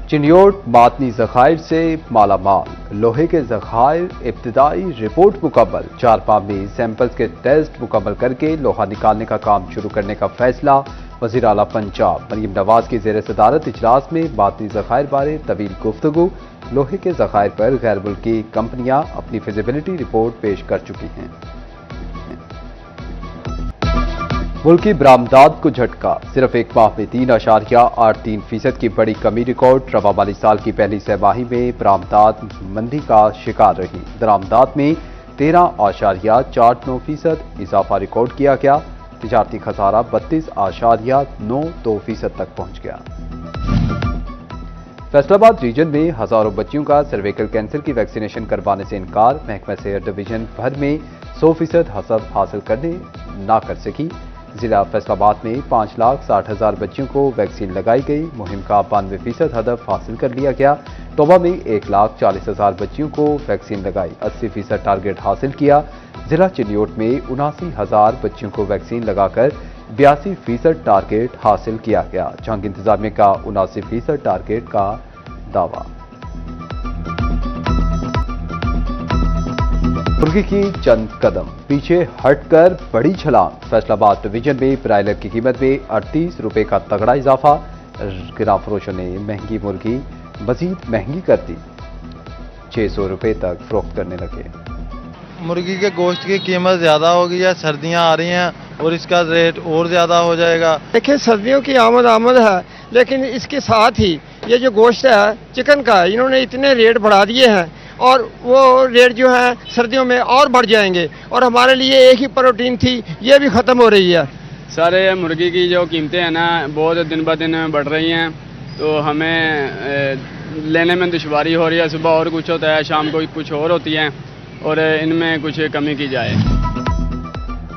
चिन्योट मादनी ज़खायर से माला माल, लोहे के ज़खायर इब्तिदाई रिपोर्ट मुकम्मल, चारपा में सैंपल्स के टेस्ट मुकम्मल करके लोहा निकालने का काम शुरू करने का फैसला। वज़ीर आला पंजाब मरीम नवाज की ज़ेर सदारत इजलास में मादनी ज़खायर बारे तवील गुफ्तगू। लोहे के ज़खायर पर गैर मुल्की कंपनियां अपनी फिजिबिलिटी रिपोर्ट पेश कर चुकी हैं। मुल्की बरामदात को झटका, सिर्फ एक माह में 3.83% की बड़ी कमी रिकॉर्ड। रवा माली साल की पहली सहमाही में बरामदात मंदी का शिकार रही। दरामदात में 13.49% इजाफा रिकॉर्ड किया गया। तिजारती खसारा 32.92% तक पहुंच गया। फैसलाबाद रीजन में हजारों बच्चियों का सर्वाइकल कैंसर की वैक्सीनेशन करवाने से इनकार। महकमा सेहत डिवीजन भर में 100% हसब हासिल करने ना कर सकी। जिला फैसलाबाद में 5,60,000 बच्चियों को वैक्सीन लगाई गई। मुहिम का 92% हदफ हासिल कर लिया गया। तोबा में 1,40,000 बच्चियों को वैक्सीन लगाई, 80% टारगेट हासिल किया। जिला चिन्योट में 79,000 बच्चियों को वैक्सीन लगाकर 82% टारगेट हासिल किया गया। जंग इंतजामिया का 79% टारगेट का दावा। मुर्गी की चंद कदम पीछे हटकर बड़ी छलांग। फैसलाबाद डिवीजन में ब्रायलर की कीमत में 38 रुपए का तगड़ा इजाफा। गिरा फरोशों ने महंगी मुर्गी मजीद महंगी कर दी, 600 रुपए तक फरोख्त करने लगे। मुर्गी के गोश्त की कीमत ज़्यादा हो गई है, सर्दियां आ रही हैं और इसका रेट और ज़्यादा हो जाएगा। देखिए सर्दियों की आमद है, लेकिन इसके साथ ही ये जो गोश्त है चिकन का, इन्होंने इतने रेट बढ़ा दिए हैं और वो रेट जो है सर्दियों में और बढ़ जाएंगे और हमारे लिए एक ही प्रोटीन थी, ये भी ख़त्म हो रही है। सारे मुर्गी की जो कीमतें हैं ना बहुत दिन ब दिन बढ़ रही हैं, तो हमें लेने में दुश्वारी हो रही है। सुबह और कुछ होता है, शाम को कुछ और होती है और इनमें कुछ कमी की जाए।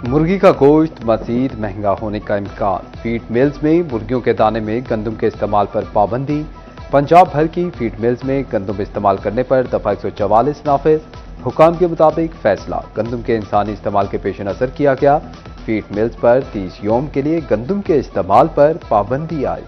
मुर्गी का गोश्त मजीद महंगा होने का इम्कान। फीड मिल्स में मुर्गियों के दाने में गंदम के इस्तेमाल पर पाबंदी। पंजाब भर की फीड मिल्स में गंदम इस्तेमाल करने पर दफा 144 नाफिज। हुकाम के मुताबिक फैसला गंदम के इंसानी इस्तेमाल के पेश नजर किया गया। फीड मिल्स पर 30 यौम के लिए गंदम के इस्तेमाल पर पाबंदी आयद।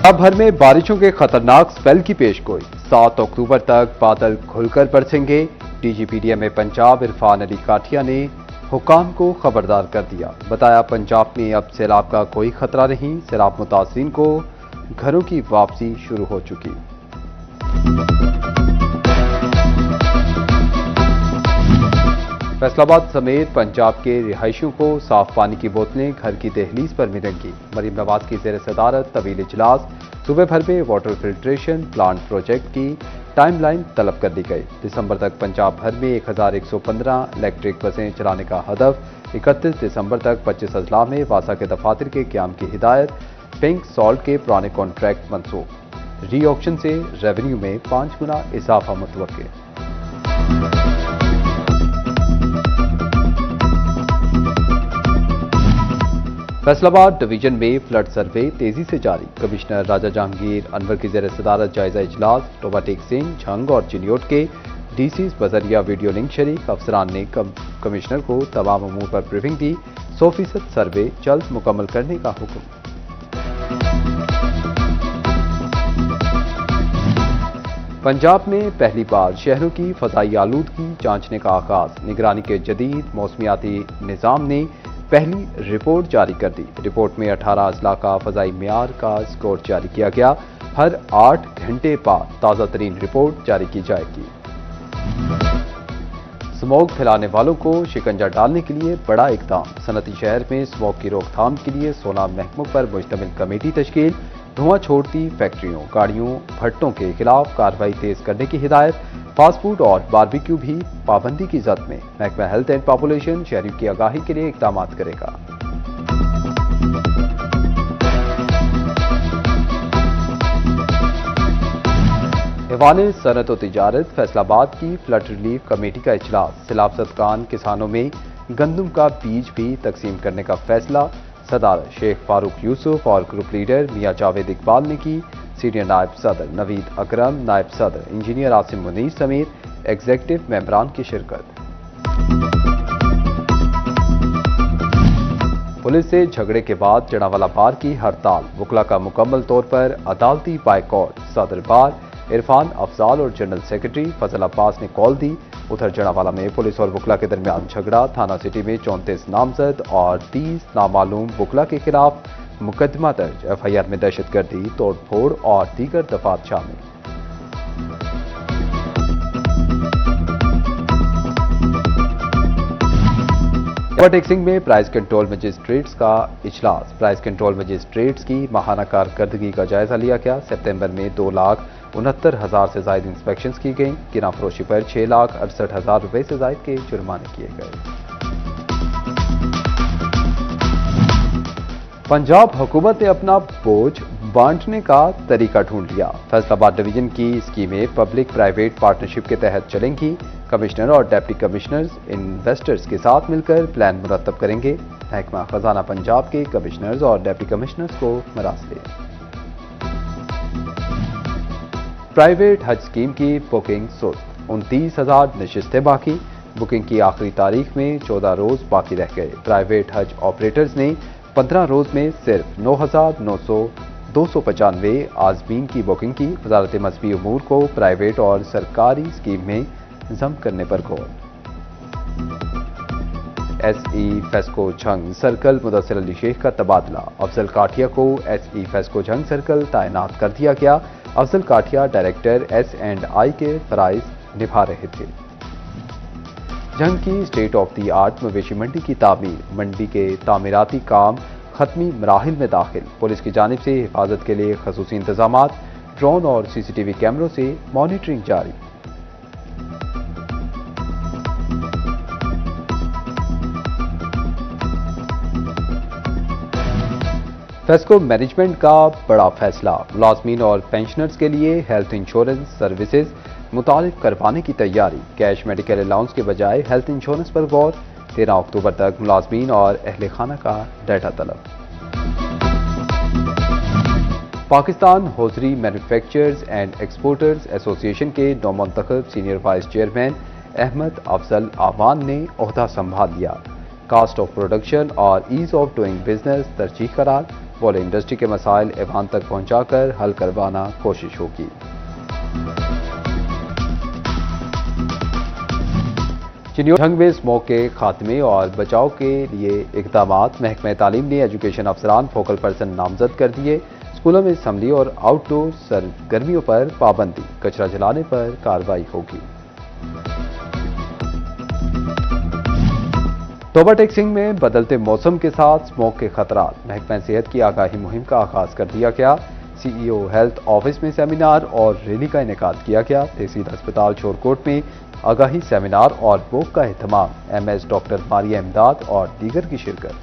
अब भर में बारिशों के खतरनाक स्पेल की पेशगोई। 7 अक्टूबर तक बादल खुलकर बरसेंगे। DGPDM पंजाब इरफान अली काठिया ने हुकाम को खबरदार कर दिया। बताया पंजाब में अब सैलाब का कोई खतरा नहीं। सैलाब मुतासिरीन को घरों की वापसी शुरू हो चुकी। फैसलाबाद समेत पंजाब के रिहायशियों को साफ पानी की बोतलें घर की दहलीज पर मिलेंगी। मरीम नवाज की ज़ेर सदारत तवील इजलास। सूबे भर में वाटर फिल्ट्रेशन प्लांट प्रोजेक्ट की टाइमलाइन तलब कर दी गई। दिसंबर तक पंजाब भर में 1115 इलेक्ट्रिक बसें चलाने का हदफ। 31 दिसंबर तक 25 अजला में वासा के दफातर के क्याम की हिदायत। पिंक सॉल्ट के पुराने कॉन्ट्रैक्ट मनसूख। री ऑक्शन से रेवेन्यू में 5 गुना इजाफा मुतवक्के। फैसलाबाद डिवीजन में फ्लड सर्वे तेजी से जारी। कमिश्नर राजा जहांगीर अनवर की ज़ेर सदारत जायजा इजलास। टोबा टेक सिंह, झंग और चिन्योट के DCs बजरिया वीडियो लिंक शरीक। अफसरान ने कमिश्नर को तमाम अमूर पर ब्रीफिंग दी। 100% सर्वे जल्द मुकम्मल करने का हुक्म। पंजाब में पहली बार शहरों की फजाई आलूदगी जांचने का आगाज। निगरानी के जदीद मौसमियाती निज़ाम ने पहली रिपोर्ट जारी कर दी। रिपोर्ट में 18 अजला का फजाई मियार का स्कोर जारी किया गया। हर 8 घंटे बाद ताज़ा तरीन रिपोर्ट जारी की जाएगी। स्मोक फैलाने वालों को शिकंजा डालने के लिए बड़ा इकदाम। सनती शहर में स्मोक की रोकथाम के लिए 16 महकमों पर मुश्तमिल कमेटी तश्कील। धुआं छोड़ती फैक्ट्रियों, गाड़ियों, भट्टों के खिलाफ कार्रवाई तेज करने की हिदायत। फास्ट फूड और बारबेक्यू भी पाबंदी की जद में। महकमा हेल्थ एंड पॉपुलेशन शहरी की आगाही के लिए इकदाम करेगा। ऐवान सनत व तिजारत फैसलाबाद की फ्लड रिलीफ कमेटी का इजलास। सैलाब ज़दगान किसानों में गंदम का बीज भी तकसीम करने का फैसला। सदारत शेख फारूक यूसुफ और ग्रुप लीडर मियां जावेद इकबाल ने की। सीनियर नायब सदर नवीद अकरम, नायब सदर इंजीनियर आसिम मुनीर समेत एग्जीक्यूटिव मेंबरान की शिरकत। पुलिस से झगड़े के बाद जनावाला बार की हड़ताल, वकला का मुकम्मल तौर पर अदालती बाइकॉट। सदर बार इरफान अफजाल और जनरल सेक्रेटरी फजल अब्बास ने कॉल दी। उधर जनावाला में पुलिस और वकला के दरमियान झगड़ा, थाना सिटी में 34 नामजद और 30 नामालूम वकला के खिलाफ मुकदमा दर्ज। एफआईआर में दहशतगर्दी, तोड़फोड़ और दीगर दफात शामिल। ओवरटेक्सिंग में प्राइस कंट्रोल मजिस्ट्रेट्स का इजलास। प्राइस कंट्रोल मजिस्ट्रेट्स की माहाना कारकर्दगी का जायजा लिया गया। सितंबर में 2,69,000 से ज्यादा इंस्पेक्शंस की गई। किराना फरोशी पर 6,68,000 रुपए से ज्यादा के जुर्माने किए गए। पंजाब हुकूमत ने अपना बोझ बांटने का तरीका ढूंढ लिया। फैसलाबाद डिवीजन की स्कीमें पब्लिक प्राइवेट पार्टनरशिप के तहत चलेंगी। कमिश्नर और डिप्टी कमिश्नर्स इन्वेस्टर्स के साथ मिलकर प्लान मुरतब करेंगे। महकमा खजाना पंजाब के कमिश्नर्स और डिप्टी कमिश्नर्स को मरासले। प्राइवेट हज स्कीम की बुकिंग सुस्त, 29,000 नशिस्तें बाकी। बुकिंग की आखिरी तारीख में 14 रोज बाकी रह गए। प्राइवेट हज ऑपरेटर्स ने 15 रोज में सिर्फ 9,295 आजमीन की बुकिंग की। वजारत मजहबी उमूर को प्राइवेट और सरकारी स्कीम में जम करने पर गौर। एसई फेस्को झंग सर्कल मुदस्सिर अली शेख का तबादला। अफजल काठिया को एसई फेस्को झंग सर्कल तैनात कर दिया गया। अफजल काठिया डायरेक्टर S&I के फराइज निभा रहे थे। झंग की स्टेट ऑफ द आर्ट मवेशी मंडी की तामीर, मंडी के तामीराती काम खत्मी मराहिल में दाखिल। पुलिस की जानिब से हिफाजत के लिए खसूसी इंतजामात, ड्रोन और CCTV कैमरों से मॉनिटरिंग जारी। फेस्को मैनेजमेंट का बड़ा फैसला, मुलाजमीन और पेंशनर्स के लिए हेल्थ इंश्योरेंस सर्विसेज मुतालिब करवाने की तैयारी। कैश मेडिकल अलाउंस के बजाय हेल्थ इंश्योरेंस पर गौर। 13 अक्टूबर तक मुलाजमीन और अहले खाना का डाटा तलब। Pakistan hosiery manufacturers and exporters association के नौमुंतखब senior vice chairman Ahmad Afzal Awan ने ओहदा संभाल लिया। कास्ट ऑफ प्रोडक्शन और ईज ऑफ डूइंग बिजनेस तरजीह करार। बोले इंडस्ट्री के मसाइल ऐवान तक पहुंचाकर हल करवाना कोशिश होगी। झंग में स्मोक के खात्मे और बचाव के लिए इकदामात। महकमा तालीम ने एजुकेशन अफसरान फोकल पर्सन नामजद कर दिए। स्कूलों में असम्बली और आउटडोर सरगर्मियों पर पाबंदी। कचरा जलाने पर कार्रवाई होगी। ओवरटेक्सिंग में बदलते मौसम के साथ स्मोक के खतरात। महकमा सेहत की आगाही मुहिम का आगाज कर दिया गया। CEO हेल्थ ऑफिस में सेमिनार और रैली का इनेकाद किया गया। तहसील अस्पताल शोरकोट में आगाही सेमिनार और वोक का एहतमाम। MS डॉक्टर मारिया इमदाद और दीगर की शिरकत।